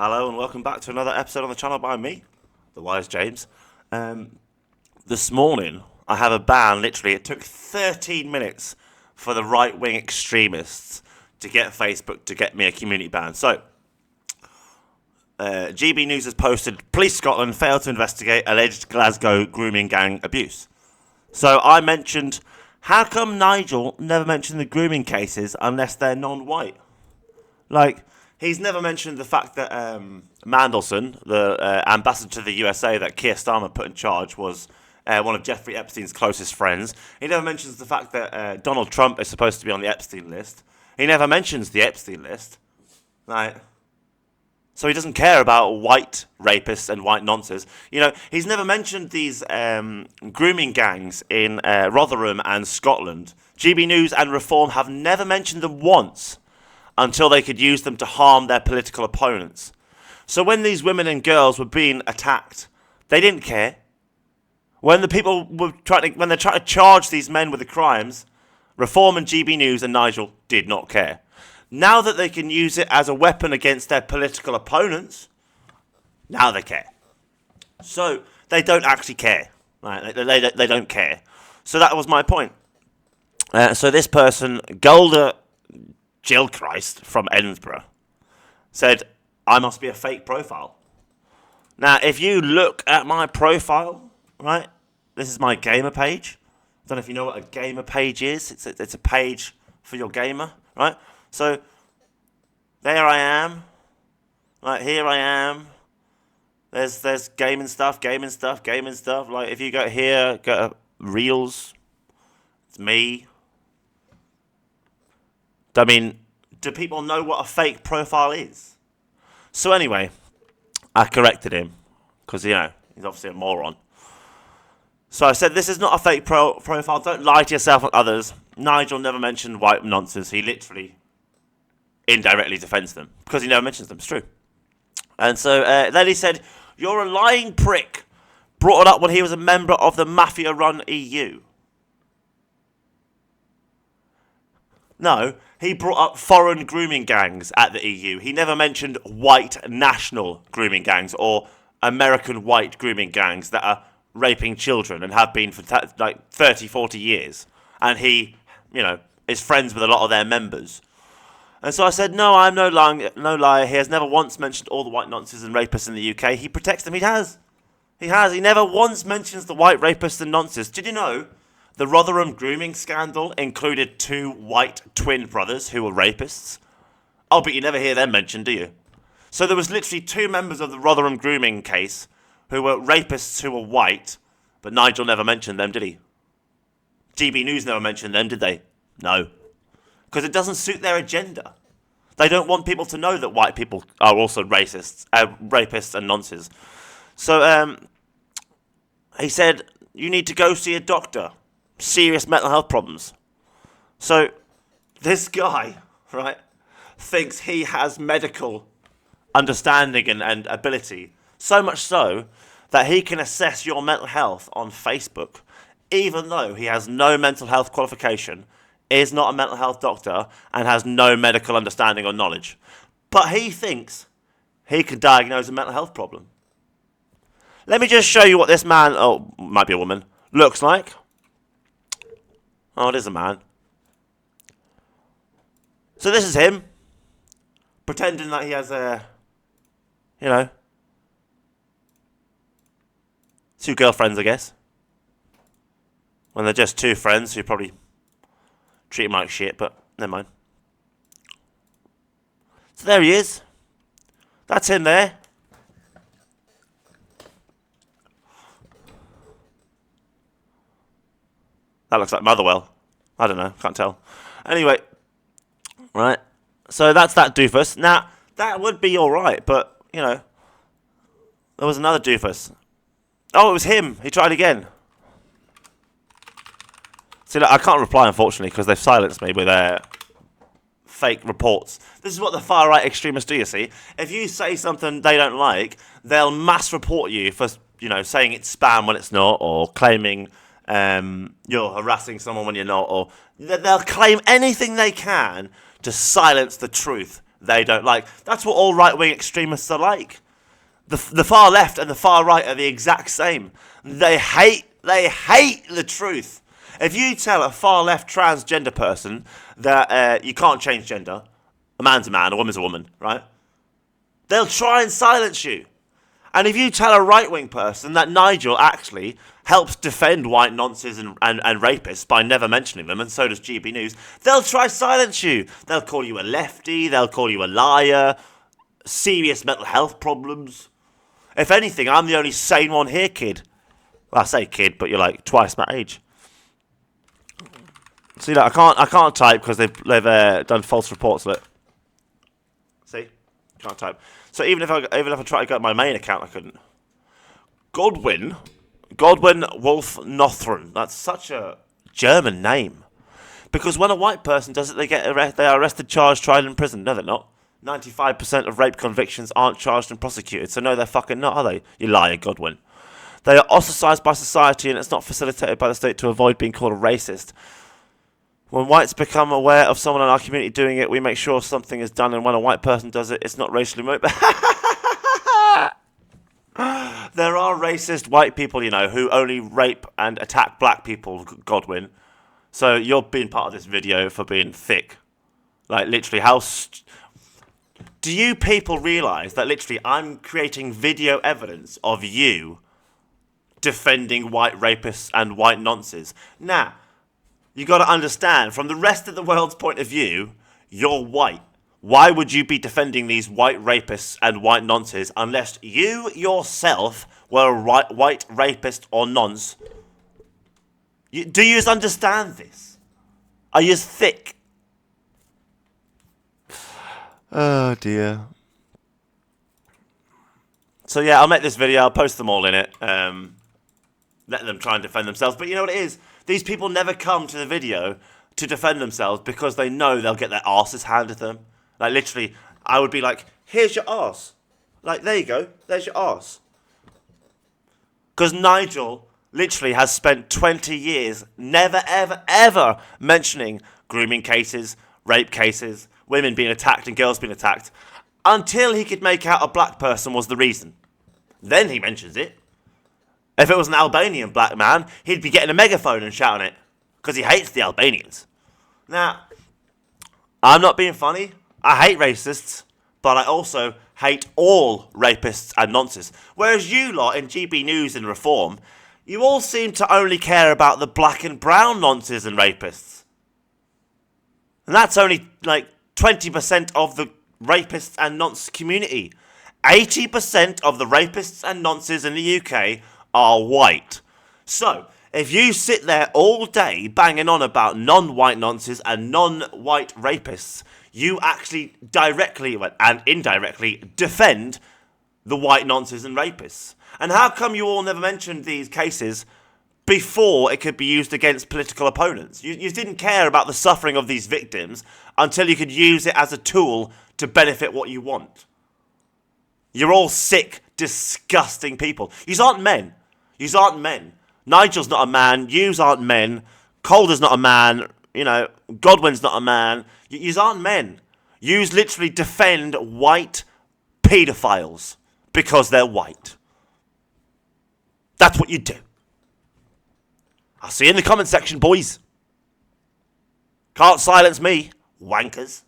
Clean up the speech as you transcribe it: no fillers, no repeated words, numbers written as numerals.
Hello and welcome back to another episode on the channel by me, the Wise James. This morning I have a ban. Literally, it took 13 minutes for the right-wing extremists to get Facebook to get me a community ban. So, GB News has posted, Police Scotland failed to investigate alleged Glasgow grooming gang abuse. So I mentioned, how come Nigel never mentioned the grooming cases unless they're non-white? Like, he's never mentioned the fact that Mandelson, the ambassador to the USA that Keir Starmer put in charge, was one of Jeffrey Epstein's closest friends. He never mentions the fact that Donald Trump is supposed to be on the Epstein list. He never mentions the Epstein list. Like, so he doesn't care about white rapists and white nonces. You know, he's never mentioned these grooming gangs in Rotherham and Scotland. GB News and Reform have never mentioned them once until they could use them to harm their political opponents. So when these women and girls were being attacked, they didn't care. When the people were when they're trying to charge these men with the crimes, Reform and GB News and Nigel did not care. Now that they can use it as a weapon against their political opponents, now they care. So they don't actually care. Right? They don't care. So that was my point. So this person, Golda Gilchrist from Edinburgh, said, I must be a fake profile. Now, if you look at my profile, right, this is my gamer page. I don't know if you know what a gamer page is. It's a page for your gamer, right? So, there I am. Right, here I am. There's gaming stuff. Like, if you go here, go to Reels, it's me. I mean, do people know what a fake profile is? So anyway, I corrected him, because, you know, he's obviously a moron. So I said, this is not a fake profile. Don't lie to yourself and others. Nigel never mentioned white nonsense. He literally indirectly defends them, because he never mentions them. It's true. And so then he said, you're a lying prick. Brought it up when he was a member of the mafia-run EU. No, he brought up foreign grooming gangs at the EU. He never mentioned white national grooming gangs or American white grooming gangs that are raping children and have been for like 30, 40 years. And he, you know, is friends with a lot of their members. And so I said, no, I'm no liar. He has never once mentioned all the white nonces and rapists in the UK. He protects them. He has. He never once mentions the white rapists and nonces. Did you know the Rotherham grooming scandal included 2 white twin brothers who were rapists? Oh, but you never hear them mentioned, do you? So there was literally 2 members of the Rotherham grooming case who were rapists who were white, but Nigel never mentioned them, did he? GB News never mentioned them, did they? No. Because it doesn't suit their agenda. They don't want people to know that white people are also rapists and nonces. So he said, you need to go see a doctor. Serious mental health problems. So this guy, right, thinks he has medical understanding and ability, so much so that he can assess your mental health on Facebook, even though he has no mental health qualification, is not a mental health doctor, and has no medical understanding or knowledge. But he thinks he can diagnose a mental health problem. Let me just show you what this man, oh, might be a woman, looks like. Oh, it is a man. So this is him, pretending that he has you know, 2 girlfriends, I guess. When they're just 2 friends who probably treat him like shit, but never mind. So there he is. That's him there. That looks like Motherwell. I don't know. Can't tell. Anyway. Right. So that's that doofus. Now, that would be alright, but, you know, there was another doofus. Oh, it was him. He tried again. See, look, I can't reply, unfortunately, because they've silenced me with fake reports. This is what the far-right extremists do, you see. If you say something they don't like, they'll mass report you for, you know, saying it's spam when it's not, or claiming you're harassing someone when you're not, or they'll claim anything they can to silence the truth they don't like. That's what all right-wing extremists are like. The far left and the far right are the exact same. They hate the truth. If you tell a far left transgender person that you can't change gender, a man's a man, a woman's a woman, right? They'll try and silence you. And if you tell a right-wing person that Nigel actually helps defend white nonces and rapists by never mentioning them, and so does GB News, they'll try silence you. They'll call you a lefty, they'll call you a liar, serious mental health problems. If anything, I'm the only sane one here, kid. Well, I say kid, but you're like twice my age. See, like, I can't type because they've done false reports. Look, see, can't type. So even if I try to go to my main account, I couldn't. Godwin Wolf Nothron. That's such a German name. Because when a white person does it, they are arrested, charged, tried, and imprisoned. No, they're not. 95% of rape convictions aren't charged and prosecuted. So no, they're fucking not, are they? You liar, Godwin. They are ostracised by society, and it's not facilitated by the state to avoid being called a racist. When whites become aware of someone in our community doing it, we make sure something is done, and when a white person does it, it's not racially motivated. There are racist white people, you know, who only rape and attack black people, Godwin. So you're being part of this video for being thick. Like, literally, do you people realise that literally I'm creating video evidence of you defending white rapists and white nonces? Now, you got to understand, from the rest of the world's point of view, you're white. Why would you be defending these white rapists and white nonces unless you yourself were a white rapist or nonce? Do you understand this? Are you thick? Oh dear. So yeah, I'll make this video. I'll post them all in it. Let them try and defend themselves. But you know what it is? These people never come to the video to defend themselves because they know they'll get their asses handed to them. Like, literally, I would be like, here's your ass. Like, there you go. There's your ass. Because Nigel literally has spent 20 years never, ever, ever mentioning grooming cases, rape cases, women being attacked and girls being attacked, until he could make out a black person was the reason. Then he mentions it. If it was an Albanian black man, he'd be getting a megaphone and shouting it, because he hates the Albanians. Now, I'm not being funny. I hate racists, but I also hate all rapists and nonces. Whereas you lot in GB News and Reform, you all seem to only care about the black and brown nonces and rapists. And that's only like 20% of the rapists and nonce community. 80% of the rapists and nonces in the UK are white. So, if you sit there all day banging on about non-white nonces and non-white rapists, you actually directly and indirectly defend the white nonces and rapists. And how come you all never mentioned these cases before it could be used against political opponents? You didn't care about the suffering of these victims until you could use it as a tool to benefit what you want. You're all sick, disgusting people. Yous aren't men. Yous aren't men. Nigel's not a man. Yous aren't men. Calder's not a man. You know, Godwin's not a man. Yous aren't men. Yous literally defend white paedophiles because they're white. That's what you do. I'll see you in the comment section, boys. Can't silence me, wankers.